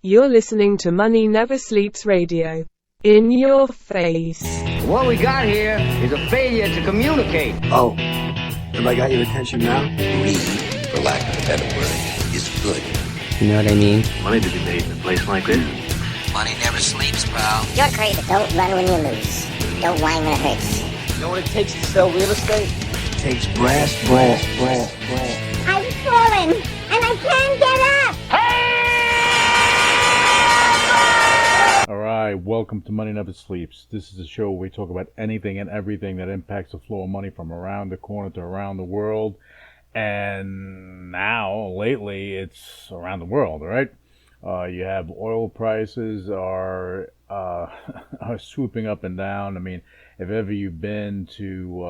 You're listening to Money Never Sleeps Radio. In your face. What we got here is a failure to communicate. Oh, have I got your attention now? Greed, for lack of a better word, is good. You know what I mean? Money to be made in a place like this. Money never sleeps, pal. You're crazy. Don't run when you lose. Don't whine when it hurts. You know what it takes to sell real estate? It takes brass. I've fallen, and I can't get up. Alright, welcome to Money Never Sleeps. This is a show where we talk about anything and everything that impacts the flow of money from around the corner to around the world. And now, lately, it's around the world, right? You have oil prices are swooping up and down. I mean, if ever you've been to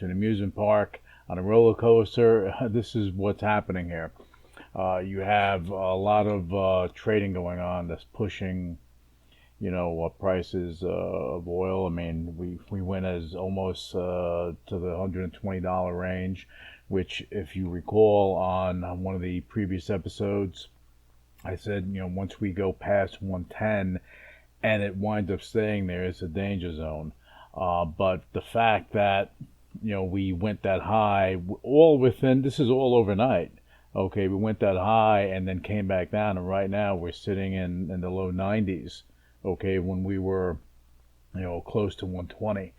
an amusement park on a roller coaster, this is what's happening here. You have a lot of trading going on that's pushing, prices of oil. I mean, we went as almost to the $120 range, which, if you recall, on one of the previous episodes, I said, once we go past 110 and it winds up staying there, it's a danger zone. But the fact that, we went that high, this is all overnight. Okay, we went that high and then came back down, and right now we're sitting in the low 90s. Okay, when we were, close to 120.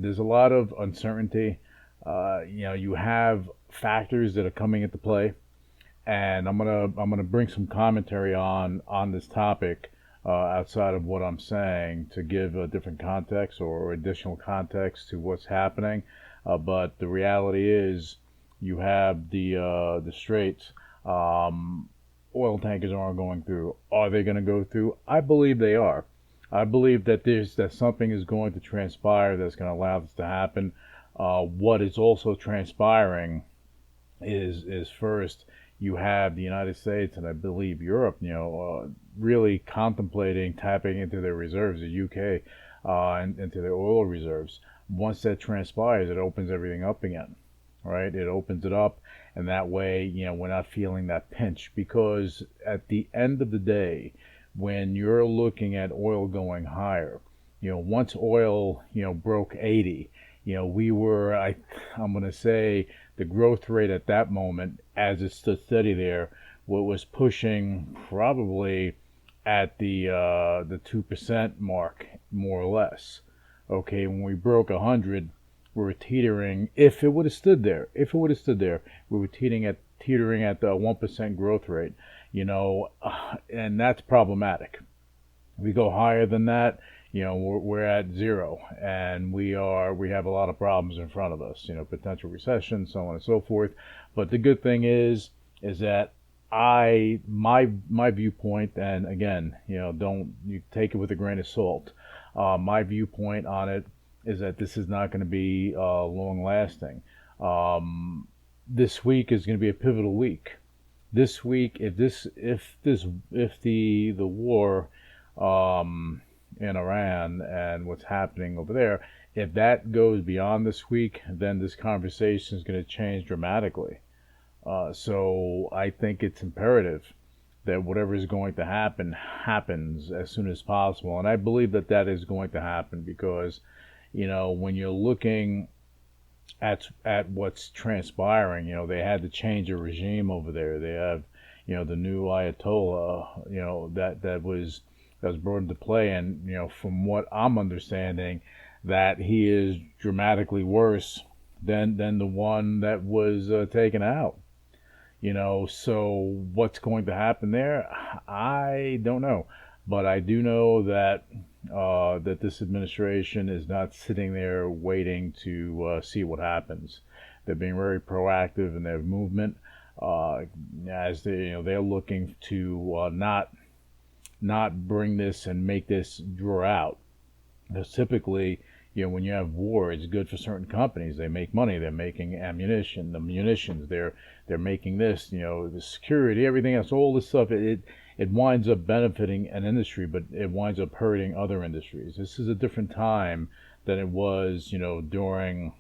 There's a lot of uncertainty. You have factors that are coming into play, and I'm gonna bring some commentary on this topic outside of what I'm saying to give a different context or additional context to what's happening. But the reality is, you have the straits. Oil tankers aren't going through. Are they going to go through? I believe they are. I believe that something is going to transpire that's going to allow this to happen. What is also transpiring is first, you have the United States and I believe Europe, really contemplating tapping into their reserves, the UK, and into their oil reserves. Once that transpires, it opens everything up again. Right? It opens it up, and that way, we're not feeling that pinch, because at the end of the day, when you're looking at oil going higher, once oil, broke 80, we were, I'm going to say the growth rate at that moment, as it stood steady there, was pushing probably at the 2% mark, more or less. Okay, when we broke 100, we were teetering. If it would have stood there, we were teetering at the 1% growth rate, and that's problematic. We go higher than that, we're at zero, and we have a lot of problems in front of us, potential recession, so on and so forth. But the good thing is that my viewpoint, and again, don't you take it with a grain of salt. My viewpoint on it is that this is not going to be long lasting. This week is going to be a pivotal week. This week, if the war in Iran and what's happening over there, if that goes beyond this week, then this conversation is going to change dramatically. So I think it's imperative that whatever is going to happen happens as soon as possible, and I believe that is going to happen, because when you're looking at what's transpiring, they had to change a regime over there. They have, the new Ayatollah, that was brought into play, and from what I'm understanding, that he is dramatically worse than the one that was taken out. So what's going to happen there? I don't know, but I do know that this administration is not sitting there waiting to see what happens. They're being very proactive in their movement, as they're looking to not bring this and make this draw out. Because typically, when you have war, it's good for certain companies. They make money. They're making ammunition, the munitions. They're making this, the security, everything else, all this stuff. It winds up benefiting an industry, but it winds up hurting other industries. This is a different time than it was, during,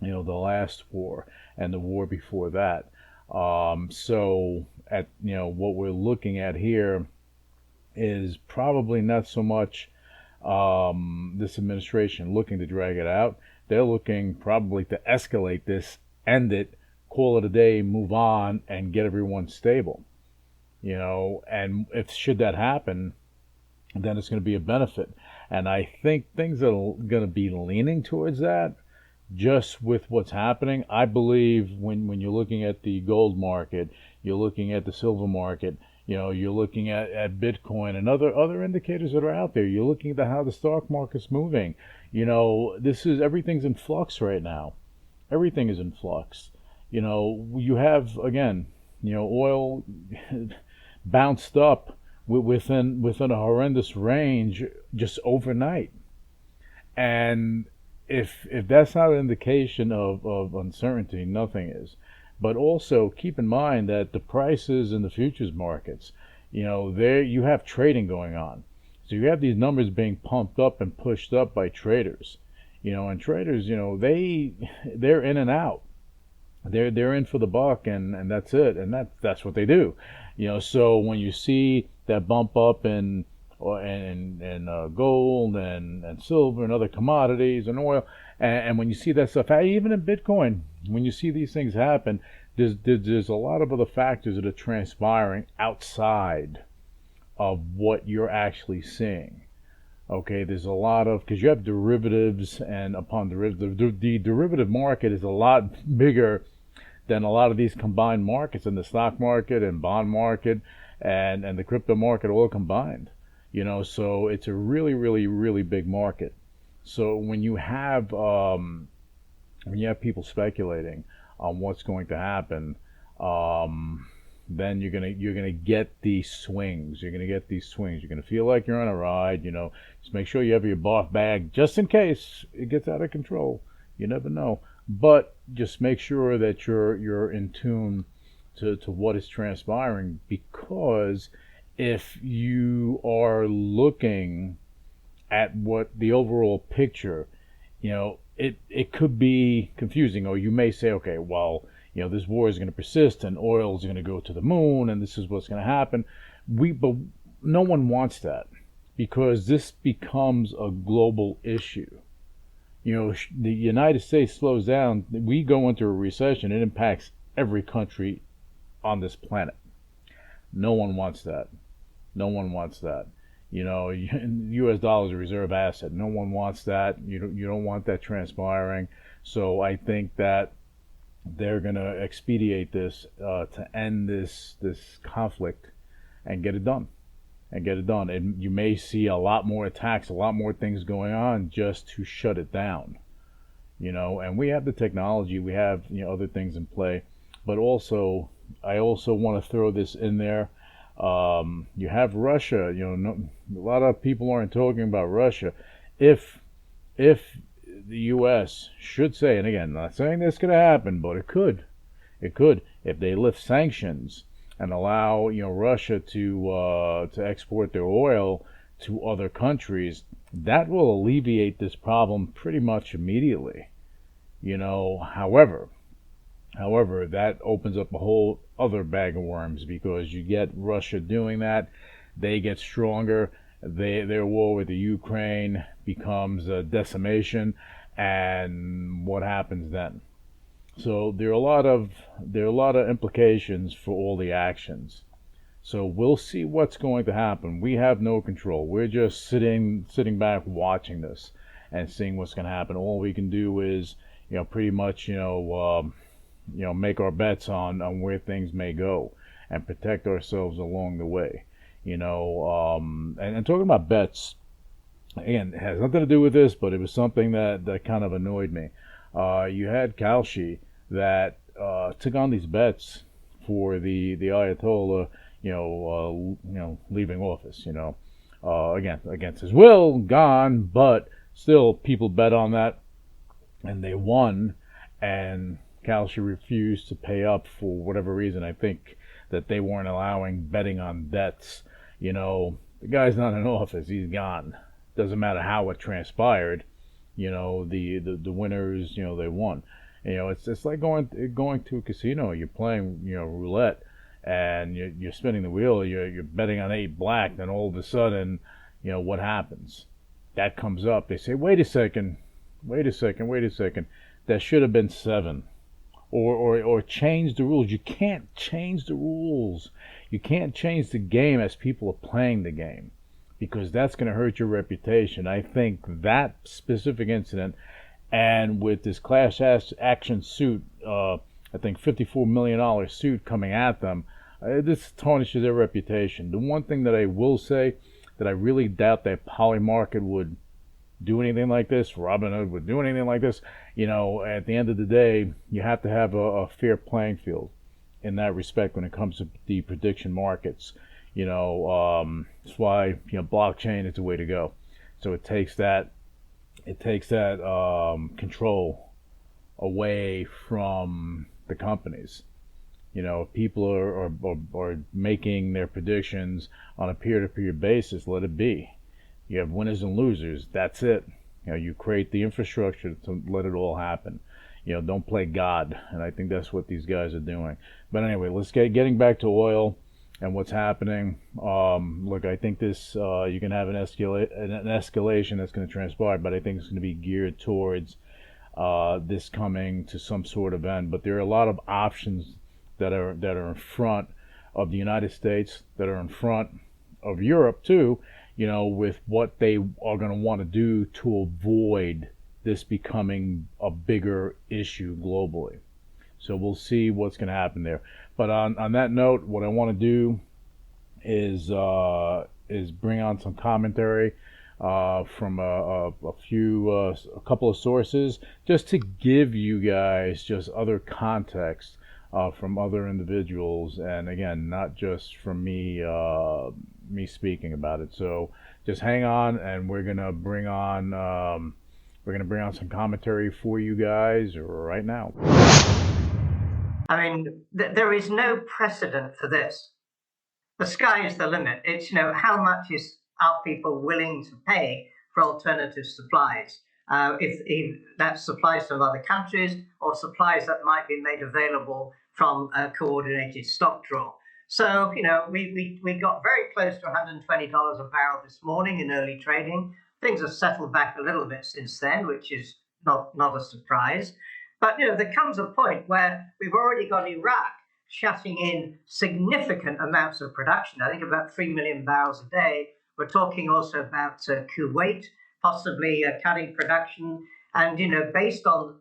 the last war and the war before that. So at what we're looking at here is probably not so much this administration looking to drag it out. They're looking probably to escalate this, end it, call it a day, move on, and get everyone stable. And if should that happen, then it's going to be a benefit. And I think things are going to be leaning towards that, just with what's happening. I believe when you're looking at the gold market, you're looking at the silver market, you're looking at Bitcoin and other indicators that are out there. You're looking at how the stock market's moving. Everything's in flux right now. Everything is in flux. You have, again, oil bounced up within a horrendous range just overnight. And if that's not an indication of uncertainty, nothing is. But also keep in mind that the prices in the futures markets, there you have trading going on. So you have these numbers being pumped up and pushed up by traders. And traders, they're in and out. They're in for the buck, and that's it. And that's what they do. So when you see that bump up in gold and silver and other commodities and oil, and when you see that stuff, even in Bitcoin, when you see these things happen, there's a lot of other factors that are transpiring outside of what you're actually seeing. Okay, there's a lot of, because you have derivatives, and upon derivatives, the derivative market is a lot bigger than a lot of these combined markets in the stock market and bond market and the crypto market all combined. So it's a really, really, really big market. So when you have people speculating on what's going to happen, then you're gonna get these swings. You're gonna feel like you're on a ride. Just make sure you have your buff bag just in case it gets out of control. You never know. But just make sure that you're in tune to what is transpiring, because if you are looking at what the overall picture, it could be confusing. Or you may say, okay, well, this war is going to persist and oil is going to go to the moon and this is what's going to happen. But no one wants that, because this becomes a global issue. The United States slows down, we go into a recession, it impacts every country on this planet. No one wants that. No one wants that. U.S. dollar is a reserve asset. No one wants that. You don't want that transpiring. So I think that they're going to expedite this to end this conflict and get it done. And you may see a lot more attacks, a lot more things going on just to shut it down. And we have the technology, we have other things in play, but also I also want to throw this in there. You have Russia. A lot of people aren't talking about Russia. If the U.S. should say, and again, not saying this could happen, but it could, if they lift sanctions and allow Russia to export their oil to other countries, that will alleviate this problem pretty much immediately. However, that opens up a whole other bag of worms, because you get Russia doing that, they get stronger, their war with the Ukraine becomes a decimation, and what happens then? So there are a lot of implications for all the actions. So we'll see what's going to happen. We have no control. We're just sitting back watching this and seeing what's going to happen. All we can do is pretty much make our bets on where things may go and protect ourselves along the way. And talking about bets, again, it has nothing to do with this, but it was something that kind of annoyed me. You had Kalshi that took on these bets for the Ayatollah, leaving office. Again, against his will, gone, but still people bet on that, and they won. And Kalshi refused to pay up for whatever reason. I think that they weren't allowing betting on bets. The guy's not in office; he's gone. Doesn't matter how it transpired. The winners, they won. It's like going to a casino. You're playing, roulette, and you're spinning the wheel, you're betting on 8 black, then all of a sudden, what happens? That comes up. They say, wait a second, that should have been 7. Or change the rules. You can't change the rules. You can't change the game as people are playing the game, because that's going to hurt your reputation. I think that specific incident, and with this class action suit, I think $54 million suit coming at them, this tarnishes their reputation. The one thing that I will say, that I really doubt that Polymarket would do anything like this, Robinhood would do anything like this. At the end of the day, you have to have a fair playing field in that respect when it comes to the prediction markets. That's why blockchain is the way to go. So it takes that control away from the companies. If people are making their predictions on a peer-to-peer basis, let it be. You have winners and losers. That's it. You create the infrastructure to let it all happen. Don't play God. And I think that's what these guys are doing. But anyway, let's getting back to oil and what's happening. Look, I think this you can have an escalation that's going to transpire, but I think it's going to be geared towards this coming to some sort of end. But there are a lot of options that are in front of the United States, that are in front of Europe too. With what they are going to want to do to avoid this becoming a bigger issue globally. So we'll see what's going to happen there. But on that note, what I want to do is bring on some commentary from a couple of sources, just to give you guys just other context from other individuals, and again, not just from me speaking about it. So just hang on, and we're gonna bring on some commentary for you guys right now. I mean, there is no precedent for this. The sky is the limit. It's how much are people willing to pay for alternative supplies? If that supplies from other countries, or supplies that might be made available from a coordinated stock draw. So, we got very close to $120 a barrel this morning in early trading. Things have settled back a little bit since then, which is not a surprise. But, there comes a point where we've already got Iraq shutting in significant amounts of production. I think about 3 million barrels a day. We're talking also about Kuwait possibly cutting production. And, based on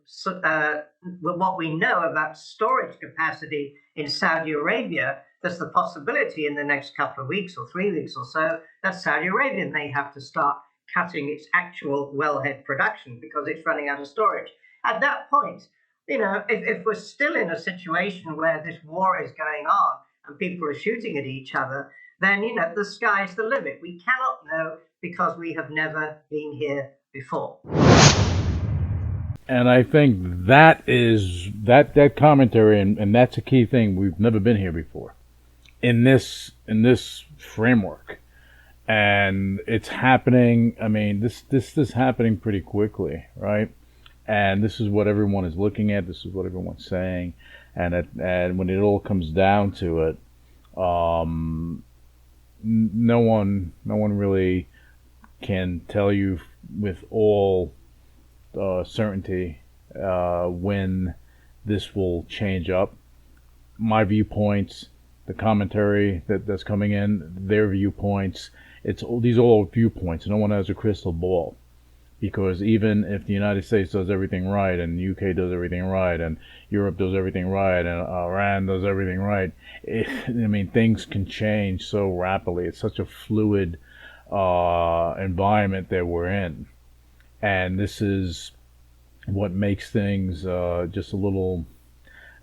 what we know about storage capacity in Saudi Arabia, there's the possibility in the next couple of weeks or 3 weeks or so that Saudi Arabia may have to start cutting its actual wellhead production because it's running out of storage. At that point, if we're still in a situation where this war is going on and people are shooting at each other, then, the sky's the limit. We cannot know because we have never been here before. And I think that is that commentary, and that's a key thing. We've never been here before in this framework, and it's happening. I mean, this is happening pretty quickly, right? And this is what everyone is looking at. This is what everyone's saying, and when it all comes down to it, no one really can tell you with all certainty when this will change up. My viewpoints, the commentary that's coming in, their viewpoints, these are all viewpoints. No one has a crystal ball, because even if the United States does everything right, and the UK does everything right, and Europe does everything right, and Iran does everything right, things can change so rapidly. It's such a fluid environment that we're in. And this is what makes things just a little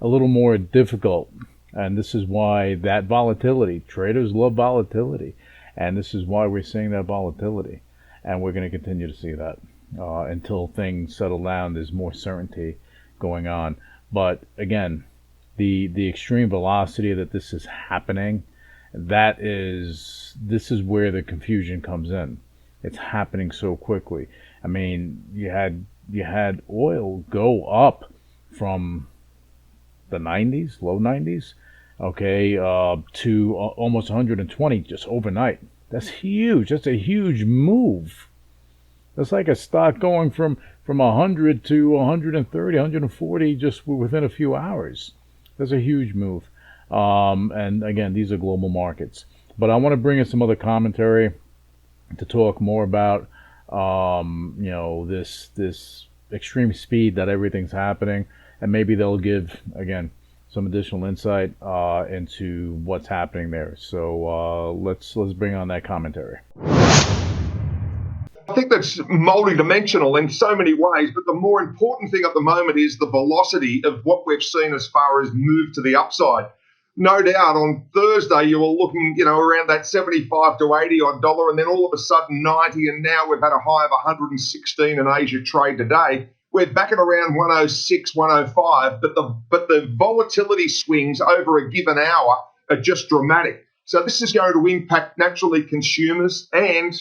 more difficult. And this is why that volatility, traders love volatility. And this is why we're seeing that volatility. And we're going to continue to see that until things settle down. There's more certainty going on. But again, the extreme velocity that this is happening, this is where the confusion comes in. It's happening so quickly. I mean, you had oil go up from the 90s, low 90s, okay, to almost 120 just overnight. That's huge. That's a huge move. That's like a stock going from 100 to 130, 140 just within a few hours. That's a huge move. And again, these are global markets. But I want to bring in some other commentary to talk more about, this extreme speed that everything's happening, and maybe they'll give again some additional insight into what's happening there. So let's bring on that commentary. I think that's multidimensional in so many ways, but the more important thing at the moment is the velocity of what we've seen as far as move to the upside. No doubt on Thursday you were looking, around that 75 to 80 odd dollar, and then all of a sudden 90, and now we've had a high of 116 in Asia trade today. We're back at around 106, 105, but the volatility swings over a given hour are just dramatic. So this is going to impact naturally consumers and,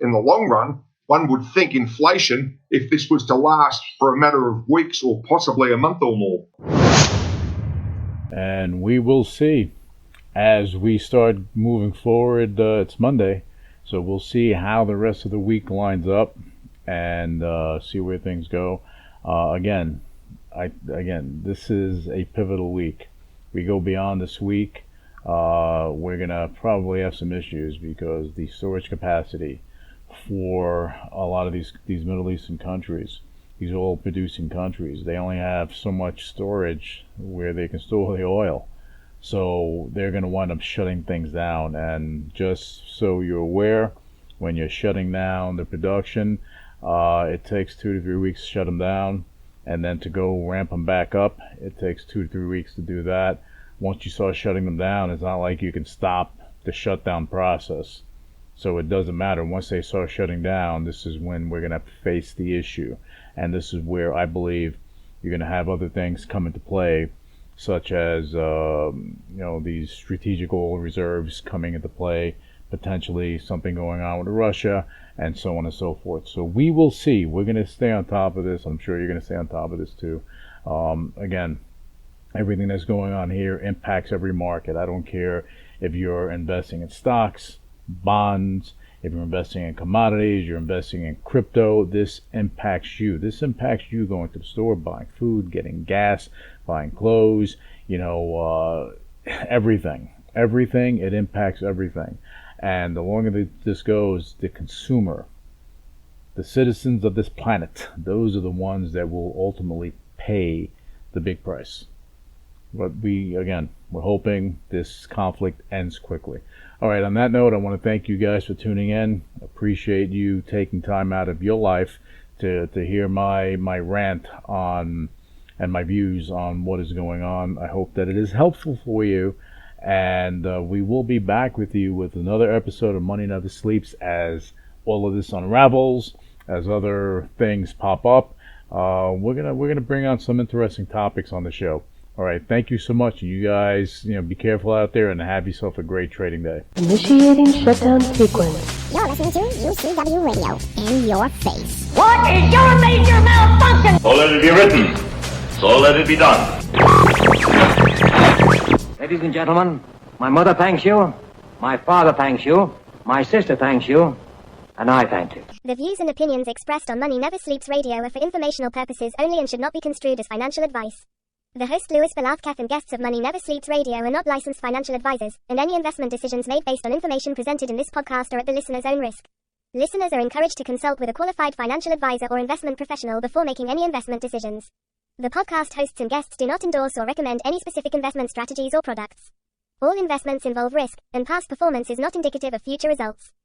in the long run, one would think inflation if this was to last for a matter of weeks or possibly a month or more. And we will see as we start moving forward. It's Monday, so we'll see how the rest of the week lines up and see where things go. Again, this is a pivotal week. We go beyond this week, we're gonna probably have some issues because the storage capacity for a lot of these Middle Eastern countries, these oil producing countries, they only have so much storage where they can store the oil. So they're going to wind up shutting things down. And just so you're aware, when you're shutting down the production, it takes 2 to 3 weeks to shut them down. And then to go ramp them back up, it takes 2 to 3 weeks to do that. Once you start shutting them down, it's not like you can stop the shutdown process. So it doesn't matter. Once they start shutting down, this is when we're going to face the issue. And this is where I believe you're going to have other things come into play, such as these strategic oil reserves coming into play, potentially something going on with Russia, and so on and so forth. So we will see. We're going to stay on top of this. I'm sure you're going to stay on top of this too. Again, everything that's going on here impacts every market. I don't care if you're investing in stocks, bonds, if you're investing in commodities, you're investing in crypto, this impacts you. This impacts you going to the store, buying food, getting gas, buying clothes, everything. Everything, it impacts everything. And the longer this goes, the consumer, the citizens of this planet, those are the ones that will ultimately pay the big price. But we're hoping this conflict ends quickly. All right, on that note, I want to thank you guys for tuning in. Appreciate you taking time out of your life to hear my rant on and my views on what is going on. I hope that it is helpful for you. And we will be back with you with another episode of Money Never Sleeps as all of this unravels, as other things pop up. We're gonna bring on some interesting topics on the show. All right, thank you so much. You guys, be careful out there and have yourself a great trading day. Initiating shutdown sequence. You're listening to UCW Radio. In your face. What is your major malfunction? So let it be written. So let it be done. Ladies and gentlemen, my mother thanks you, my father thanks you, my sister thanks you, and I thank you. The views and opinions expressed on Money Never Sleeps Radio are for informational purposes only and should not be construed as financial advice. The host Louis Velazquez and guests of Money Never Sleeps Radio are not licensed financial advisors, and any investment decisions made based on information presented in this podcast are at the listener's own risk. Listeners are encouraged to consult with a qualified financial advisor or investment professional before making any investment decisions. The podcast hosts and guests do not endorse or recommend any specific investment strategies or products. All investments involve risk, and past performance is not indicative of future results.